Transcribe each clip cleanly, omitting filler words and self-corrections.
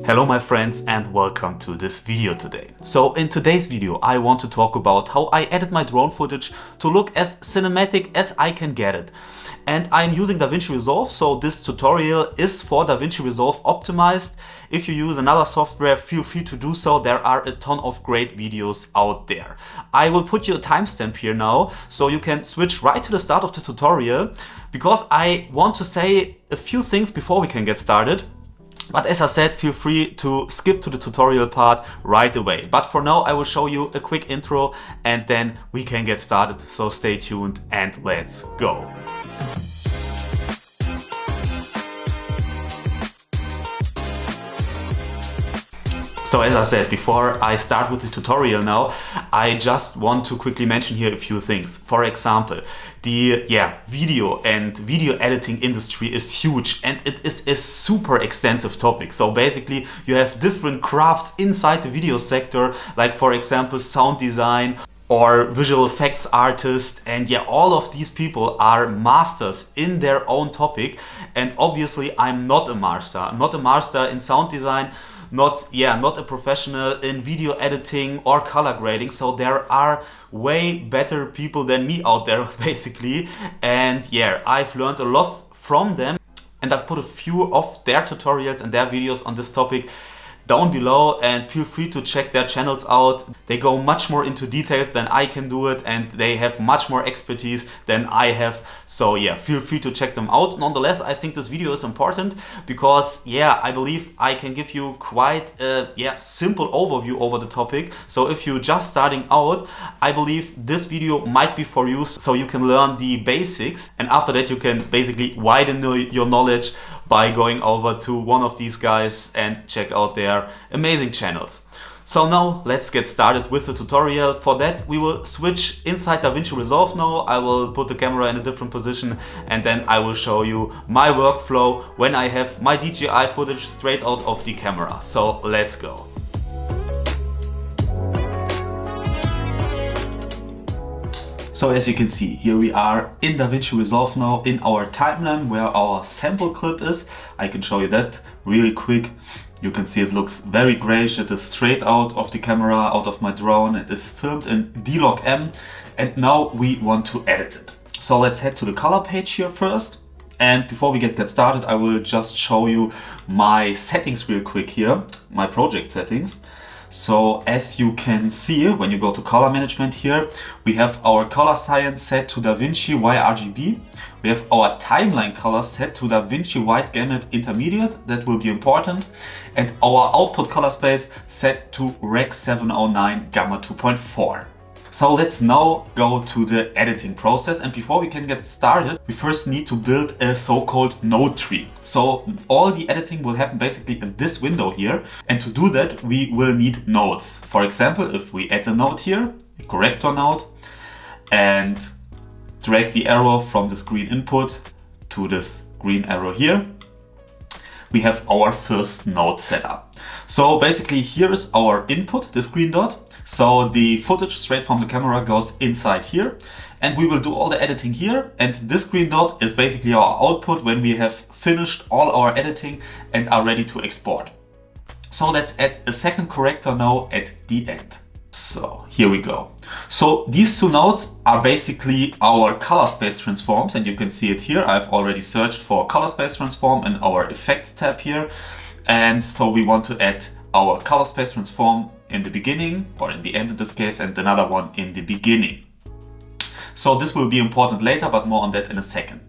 Hello my friends and welcome to this video today. So in today's video I want to talk about how I edit my drone footage to look as cinematic as I can get it. And I'm using DaVinci Resolve, so this tutorial is for DaVinci Resolve optimized. If you use another software, feel free to do so. There are a ton of great videos out there. I will put you a timestamp here now, so you can switch right to the start of the tutorial, because I want to say a few things before we can get started. But as I said, feel free to skip to the tutorial part right away. But for now, I will show you a quick intro and then we can get started. So stay tuned and let's go. So as I said, before I start with the tutorial now, I just want to quickly mention here a few things. For example, the video and video editing industry is huge and it is a super extensive topic. So basically you have different crafts inside the video sector, like for example sound design or visual effects artists, and all of these people are masters in their own topic. And obviously I'm not a master. I'm not a master in sound design, not a professional in video editing or color grading. So there are way better people than me out there basically. And I've learned a lot from them, and I've put a few of their tutorials and their videos on this topic down below, and feel free to check their channels out. They go much more into details than I can do it, and they have much more expertise than I have. So feel free to check them out. Nonetheless, I think this video is important because I believe I can give you quite a simple overview over the topic. So if you're just starting out, I believe this video might be for you, so you can learn the basics, and after that you can basically widen your knowledge by going over to one of these guys and check out their amazing channels. So now let's get started with the tutorial. For that we will switch inside DaVinci Resolve now. I will put the camera in a different position and then I will show you my workflow when I have my DJI footage straight out of the camera. So let's go. So as you can see, here we are in DaVinci Resolve now in our timeline where our sample clip is. I can show you that really quick. You can see it looks very grayish. It is straight out of the camera, out of my drone. It is filmed in D-Log-M, and now we want to edit it. So let's head to the color page here first. And before we get started, I will just show you my settings real quick here, my project settings. So as you can see, when you go to color management here, we have our color science set to DaVinci YRGB. We have our timeline color set to DaVinci Wide Gamut Intermediate, that will be important. And our output color space set to Rec 709 Gamma 2.4. So let's now go to the editing process, and before we can get started, we first need to build a so-called node tree. So all the editing will happen basically in this window here, and to do that we will need nodes. For example, if we add a node here, a corrector node, and drag the arrow from this green input to this green arrow here, we have our first node set up. So basically here is our input, this green dot. So the footage straight from the camera goes inside here, and we will do all the editing here. And this green dot is basically our output when we have finished all our editing and are ready to export. So let's add a second corrector now at the end. So here we go. So these two nodes are basically our color space transforms, and you can see it here. I've already searched for color space transform in our effects tab here. And so we want to add our color space transform in the beginning, or in the end in this case, and another one in the beginning. So this will be important later, but more on that in a second.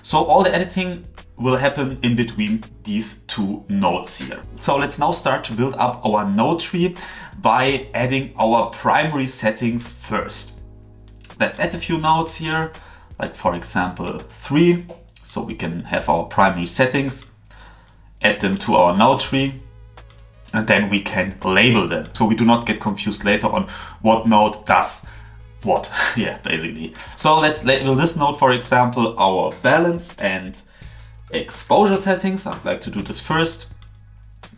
So all the editing will happen in between these two nodes here. So let's now start to build up our node tree by adding our primary settings first. Let's add a few nodes here, like for example 3, so we can have our primary settings, add them to our node tree, and then we can label them, so we do not get confused later on what node does what. Basically. So let's label this node, for example, our balance and exposure settings. I'd like to do this first.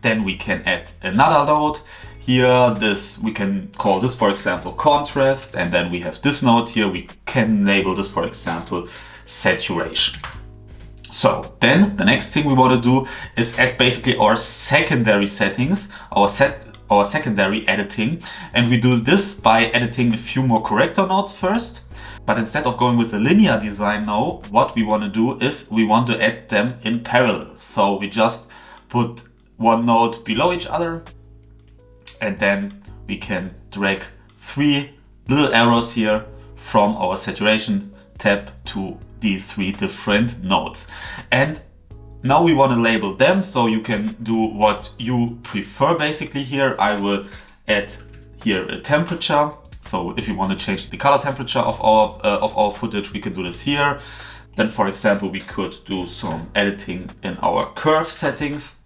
Then we can add another node here. We can call this, for example, contrast, and then we have this node here. We can label this, for example, saturation. So then the next thing we want to do is add basically our secondary settings, our secondary editing. And we do this by editing a few more corrector nodes first. But instead of going with the linear design now, what we want to do is we want to add them in parallel. So we just put one node below each other, and then we can drag 3 little arrows here from our saturation tab to these 3 different nodes. And now we want to label them, so you can do what you prefer basically here. I will add here a temperature. So if you want to change the color temperature of our footage, we can do this here. Then for example, we could do some editing in our curve settings.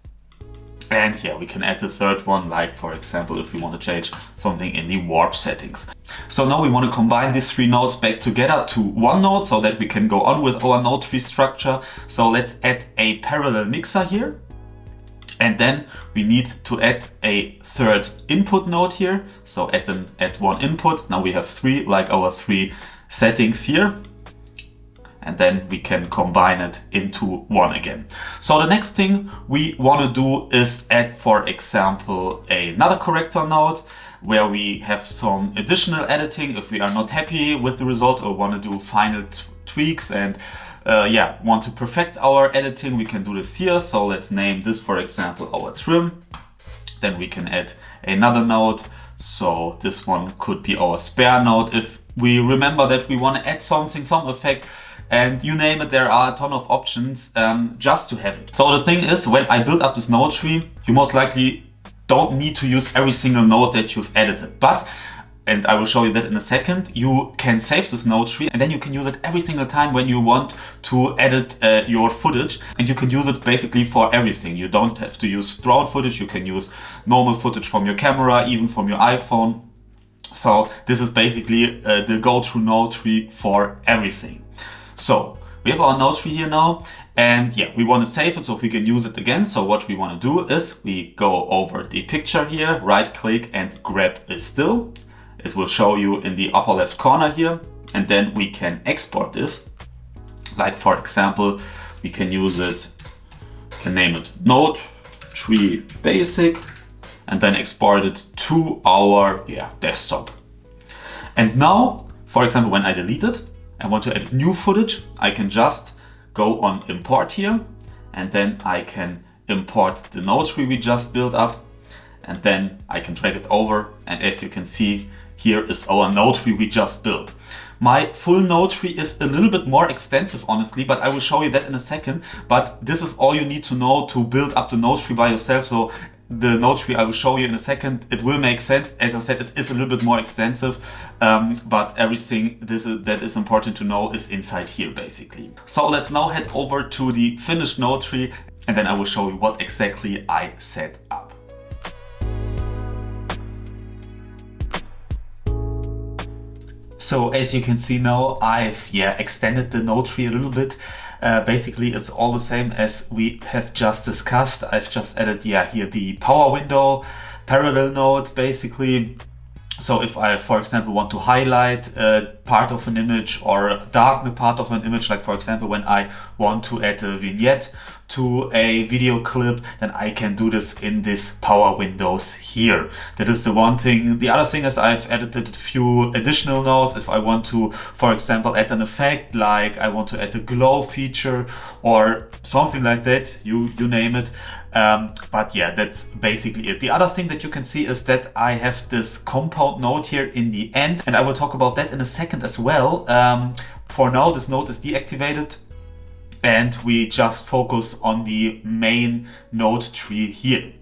And yeah, we can add the third one, like for example, if we want to change something in the warp settings. So now we want to combine these 3 nodes back together to one node so that we can go on with our node tree structure. So let's add a parallel mixer here. And then we need to add a third input node here. So add one input. Now we have 3, like our 3 settings here. And then we can combine it into one again. So the next thing we want to do is add, for example, another corrector node where we have some additional editing if we are not happy with the result or want to do final tweaks and want to perfect our editing. We can do this here. So let's name this, for example, our trim. Then we can add another node. So this one could be our spare node if we remember that we want to add something, some effect. And you name it, there are a ton of options just to have it. So the thing is, when I build up this node tree, you most likely don't need to use every single node that you've edited. But, and I will show you that in a second, you can save this node tree and then you can use it every single time when you want to edit your footage. And you can use it basically for everything. You don't have to use drone footage, you can use normal footage from your camera, even from your iPhone. So this is basically the go-to node tree for everything. So we have our node tree here now, and yeah, we want to save it so we can use it again. So what we want to do is we go over the picture here, right click and grab a still. It will show you in the upper left corner here, and then we can export this. Like for example, we can use it, can name it node tree basic, and then export it to our desktop. And now, for example, when I delete it, I want to add new footage, I can just go on import here, and then I can import the node tree we just built up, and then I can drag it over, and as you can see, here is our node tree we just built. My full node tree is a little bit more extensive, honestly, but I will show you that in a second. But this is all you need to know to build up the node tree by yourself. So the node tree I will show you in a second, it will make sense. As I said, it is a little bit more extensive, but everything that is important to know is inside here, basically. So let's now head over to the finished node tree, and then I will show you what exactly I set up. So as you can see now, I've extended the node tree a little bit. Basically, it's all the same as we have just discussed. I've just added here the power window, parallel nodes basically. So if I, for example, want to highlight part of an image or darken a part of an image, like for example, when I want to add a vignette to a video clip, then I can do this in this power windows here. That is the one thing. The other thing is I've edited a few additional nodes. If I want to, for example, add an effect, like I want to add a glow feature or something like that, you name it. But yeah, that's basically it. The other thing that you can see is that I have this compound node here in the end, and I will talk about that in a second as well. For now, this node is deactivated, and we just focus on the main node tree here.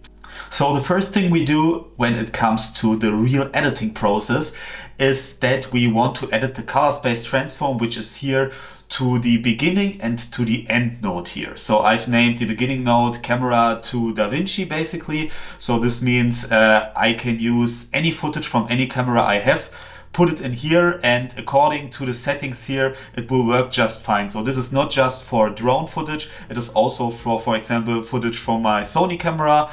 So the first thing we do when it comes to the real editing process is that we want to edit the color space transform, which is here, to the beginning and to the end node here. So I've named the beginning node camera to DaVinci basically. So this means I can use any footage from any camera I have put it in here, and according to the settings here, it will work just fine. So this is not just for drone footage, it is also for example, footage from my Sony camera,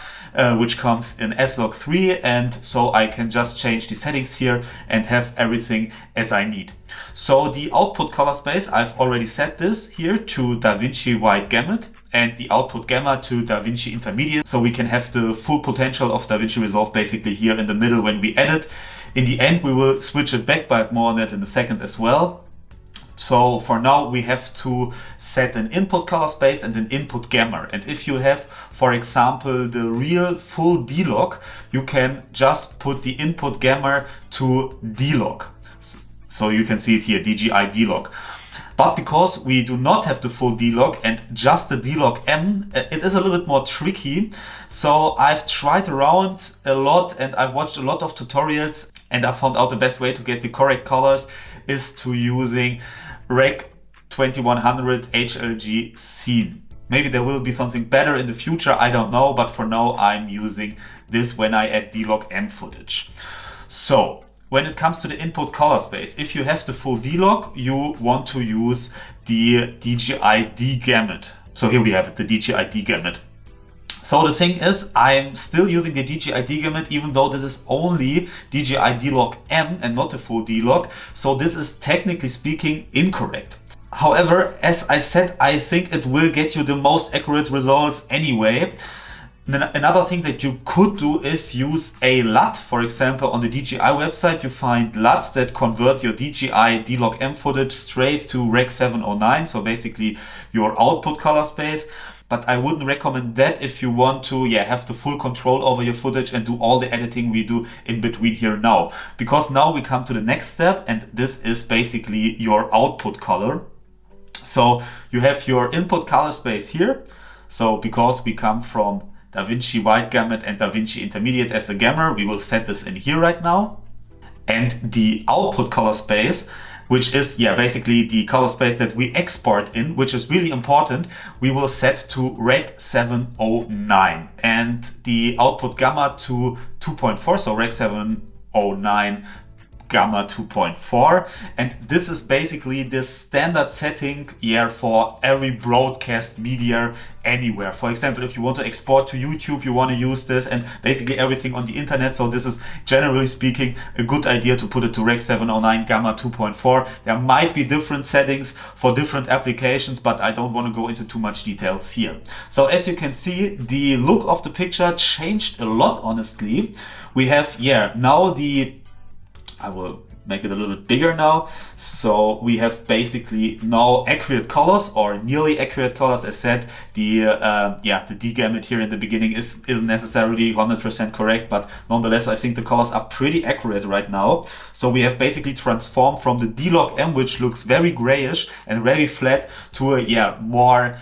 which comes in S-Log3, and so I can just change the settings here and have everything as I need. So the output color space, I've already set this here to DaVinci Wide Gamut, and the output gamma to DaVinci Intermediate, so we can have the full potential of DaVinci Resolve basically here in the middle when we edit. In the end, we will switch it back, but more on that in a second as well. So for now, we have to set an input color space and an input gamma. And if you have, for example, the real full D-Log, you can just put the input gamma to D-Log. So you can see it here, DJI D-Log. But because we do not have the full D-Log and just the D-Log M, it is a little bit more tricky. So I've tried around a lot and I've watched a lot of tutorials, and I found out the best way to get the correct colors is to using Rec 2100 HLG Scene. Maybe there will be something better in the future, I don't know, but for now I'm using this when I add D-Log M footage. So when it comes to the input color space, if you have the full D-Log, you want to use the DJI D gamut. So here we have it, the DJI D gamut. So the thing is, I'm still using the DJI D gamut, even though this is only DJI D-Log M and not the full D-Log. So this is technically speaking incorrect. However, as I said, I think it will get you the most accurate results anyway. Another thing that you could do is use a LUT. For example, on the DJI website, you find LUTs that convert your DJI D-Log M footage straight to Rec 709, so basically your output color space. But I wouldn't recommend that if you want to have the full control over your footage and do all the editing we do in between here now. Because now we come to the next step, and this is basically your output color. So you have your input color space here. So because we come from DaVinci Wide Gamut and DaVinci Intermediate as a gamma, we will set this in here right now. And the output color space, which is basically the color space that we export in, which is really important, we will set to Rec 709 and the output gamma to 2.4, so Rec 709 gamma 2.4, and this is basically the standard setting for every broadcast media anywhere. For example, if you want to export to YouTube, you want to use this, and basically everything on the internet. So this is generally speaking a good idea to put it to Rec 709 gamma 2.4. There might be different settings for different applications, but I don't want to go into too much details here. So as you can see, the look of the picture changed a lot, honestly. We have now I will make it a little bit bigger now. So we have basically now accurate colors, or nearly accurate colors. As said, the D gamut here in the beginning isn't necessarily 100% correct, but nonetheless I think the colors are pretty accurate right now. So we have basically transformed from the D-Log M, which looks very grayish and very flat, to a more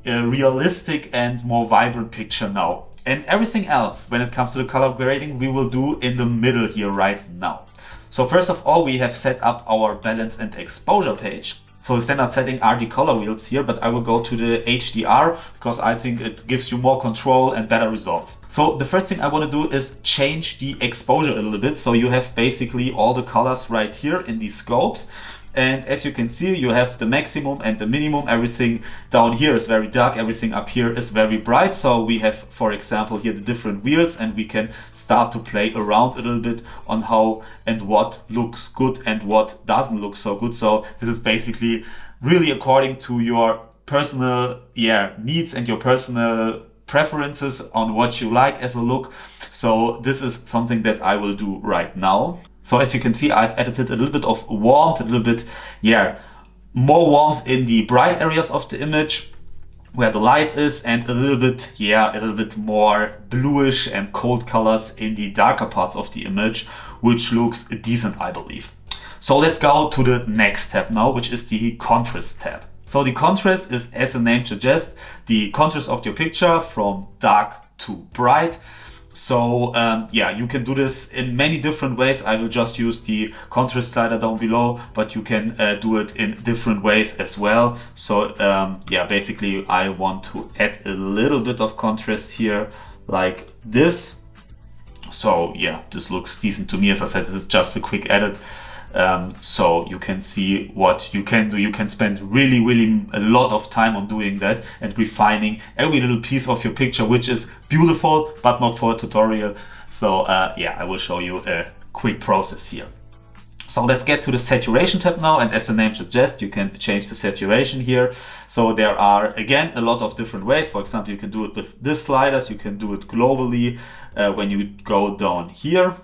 realistic and more vibrant picture now. And everything else when it comes to the color grading we will do in the middle here right now. So first of all, we have set up our balance and exposure page. So the standard setting are the color wheels here, but I will go to the HDR because I think it gives you more control and better results. So the first thing I want to do is change the exposure a little bit. So you have basically all the colors right here in these scopes. And as you can see, you have the maximum and the minimum. Everything down here is very dark, everything up here is very bright. So we have, for example, here the different wheels, and we can start to play around a little bit on how and what looks good and what doesn't look so good. So this is basically really according to your personal needs and your personal preferences on what you like as a look. So this is something that I will do right now. So as you can see, I've edited a little bit of warmth, a little bit, more warmth in the bright areas of the image where the light is, and a little bit more bluish and cold colors in the darker parts of the image, which looks decent, I believe. So let's go to the next tab now, which is the contrast tab. So the contrast is, as the name suggests, the contrast of your picture from dark to bright. So you can do this in many different ways. I will just use the contrast slider down below, but you can do it in different ways as well. So basically I want to add a little bit of contrast here like this. So this looks decent to me. As I said, this is just a quick edit. So you can see what you can do. You can spend really a lot of time on doing that and refining every little piece of your picture, which is beautiful, but not for a tutorial. So yeah, I will show you a quick process here. So let's get to the saturation tab now, and as the name suggests, you can change the saturation here. So there are, again, a lot of different ways. For example, you can do it with this sliders, you can do it globally when you go down here.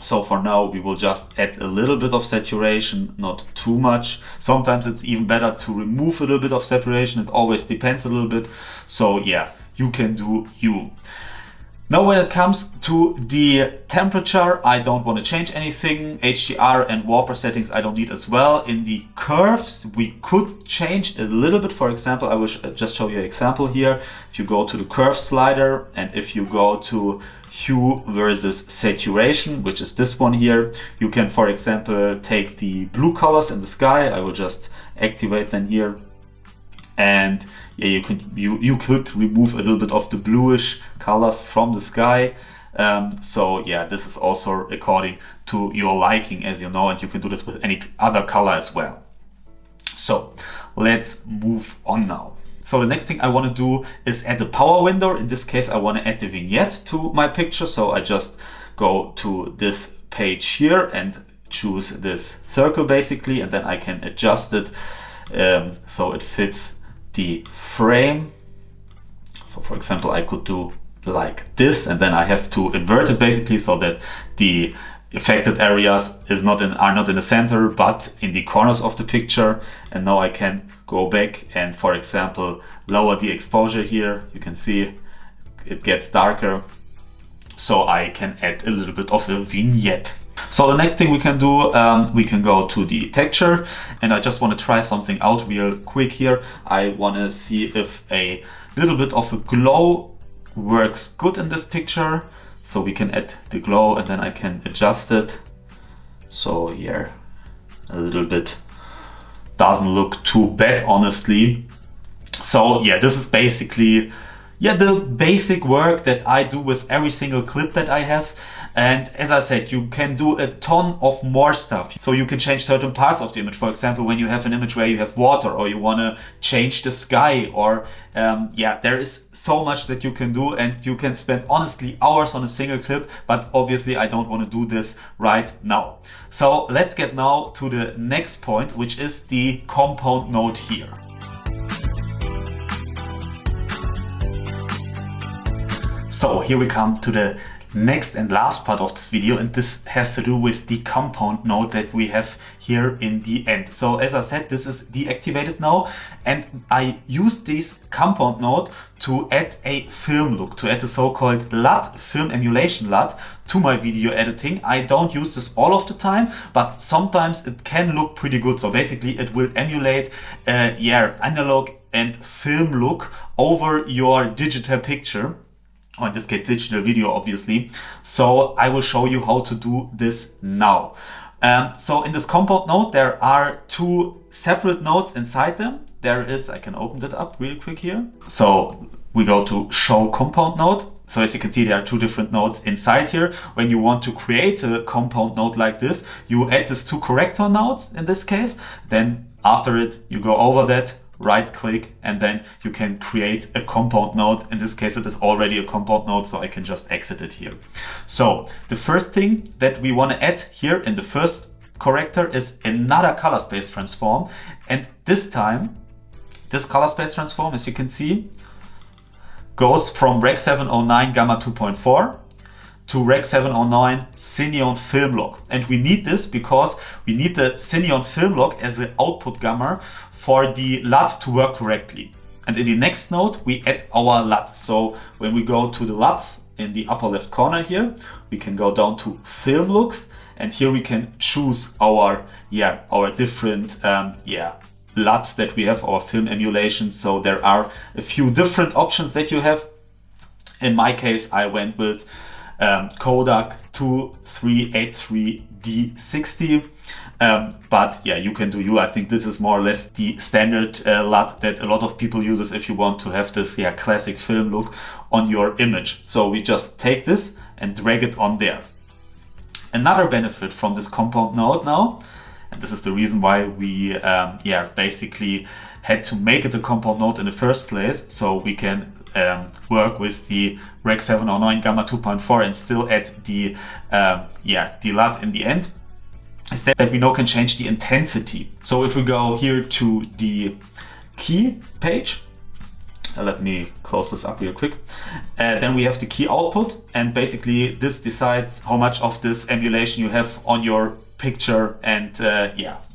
So for now, we will just add a little bit of saturation, not too much. Sometimes it's even better to remove a little bit of saturation. It always depends a little bit. So yeah, you can do you. Now when it comes to the temperature, I don't want to change anything. HDR and Warper settings I don't need as well. In the curves, we could change a little bit. For example, I will just show you an example here. If you go to the curve slider and if you go to hue versus saturation, which is this one here, you can, for example, take the blue colors in the sky. I will just activate them here. And yeah, you could remove a little bit of the bluish colors from the sky. So yeah, this is also according to your liking, as you know, and you can do this with any other color as well. So let's move on now. So the next thing I want to do is add a power window. In this case, I want to add the vignette to my picture. So I just go to this page here and choose this circle basically, and then I can adjust it so it fits the frame. So for example, I could do like this, and then I have to invert it basically so that the affected areas are not in the center but in the corners of the picture. And now I can go back and, for example, lower the exposure here. You can see it gets darker, so I can add a little bit of a vignette. So the next thing we can do, we can go to the texture, and I just want to try something out real quick here. I want to see if a little bit of a glow works good in this picture. So we can add the glow and then I can adjust it. So here, a little bit doesn't look too bad, honestly. So yeah, this is basically the basic work that I do with every single clip that I have. And as I said, you can do a ton of more stuff. So you can change certain parts of the image. For example, when you have an image where you have water, or you want to change the sky, or there is so much that you can do, and you can spend honestly hours on a single clip. But obviously I don't want to do this right now. So let's get now to the next point, which is the compound node here. So here we come to the next and last part of this video, and this has to do with the compound node that we have here in the end. So as I said, this is deactivated now, and I use this compound node to add a film look, to add the so-called LUT, film emulation LUT, to my video editing. I don't use this all of the time, but sometimes it can look pretty good. So basically it will emulate analog and film look over your digital picture, or in this case digital video, obviously. So I will show you how to do this now. So in this compound node, there are two separate nodes inside them. There is, I can open that up really quick here. So we go to show compound node. So as you can see, there are two different nodes inside here. When you want to create a compound node like this, you add these two corrector nodes in this case. Then after it, you go over that, right click, and then you can create a compound node. In this case, it is already a compound node, so I can just exit it here. So the first thing that we want to add here in the first corrector is another color space transform. And this time, this color space transform, as you can see, goes from Rec 709 Gamma 2.4 to Rec 709 Cineon film lock. And we need this because we need the Cineon film lock as an output gamma for the LUT to work correctly. And in the next node, we add our LUT. So when we go to the LUTs in the upper left corner here, we can go down to film looks, and here we can choose our different LUTs that we have, our film emulations. So there are a few different options that you have. In my case, I went with Kodak 2383D60. But yeah, you can do you. I think this is more or less the standard LUT that a lot of people use if you want to have this classic film look on your image. So we just take this and drag it on there. Another benefit from this compound node now, and this is the reason why we basically had to make it a compound node in the first place, so we can work with the Rec 709 Gamma 2.4 and still add the Lut in the end, is that we now can change the intensity. So if we go here to the key page, let me close this up real quick. Then we have the key output, and basically this decides how much of this emulation you have on your picture. And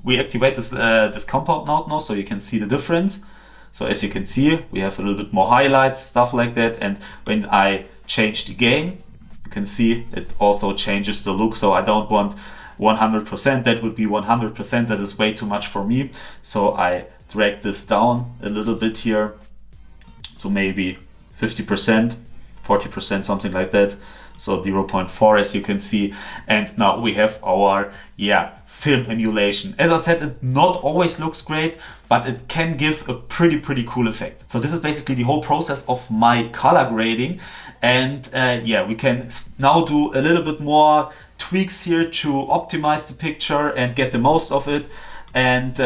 we activate this compound node now, so you can see the difference. So as you can see, we have a little bit more highlights, stuff like that. And when I change the gain, you can see it also changes the look. So I don't want 100%, that would be 100%, that is way too much for me. So I drag this down a little bit here to maybe 50%, 40%, something like that. So 0.4, as you can see. And now we have our film emulation. As I said, it not always looks great, but it can give a pretty cool effect. So this is basically the whole process of my color grading. And we can now do a little bit more tweaks here to optimize the picture and get the most of it. And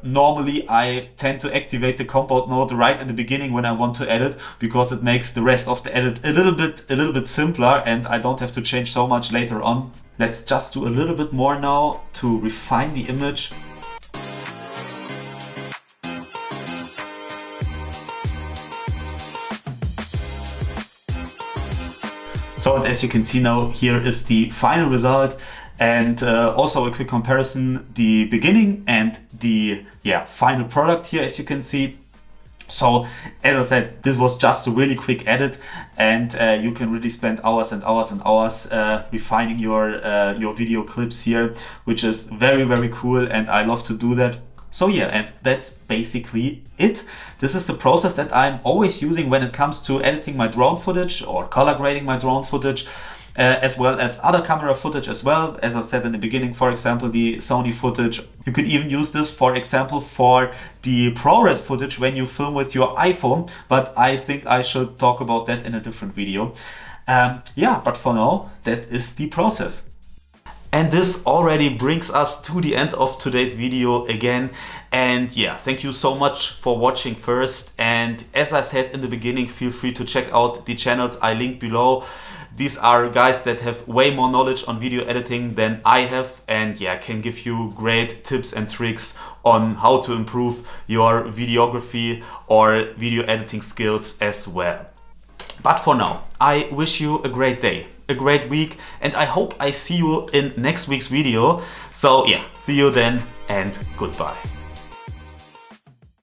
normally I tend to activate the compound node right in the beginning when I want to edit, because it makes the rest of the edit a little bit simpler, and I don't have to change so much later on. Let's just do a little bit more now to refine the image. So as you can see now, here is the final result. And also a quick comparison, the beginning and the final product here, as you can see. So as I said, this was just a really quick edit, and you can really spend hours and hours and hours refining your video clips here, which is very cool, and I love to do that. So and that's basically it. This is the process that I'm always using when it comes to editing my drone footage or color grading my drone footage. As well as other camera footage as well. As I said in the beginning, for example, the Sony footage. You could even use this, for example, for the ProRes footage when you film with your iPhone, but I think I should talk about that in a different video. But for now, that is the process. And this already brings us to the end of today's video again. And thank you so much for watching first. And as I said in the beginning, feel free to check out the channels I linked below. These are guys that have way more knowledge on video editing than I have, and can give you great tips and tricks on how to improve your videography or video editing skills as well. But for now, I wish you a great day, a great week, and I hope I see you in next week's video. So see you then, and goodbye.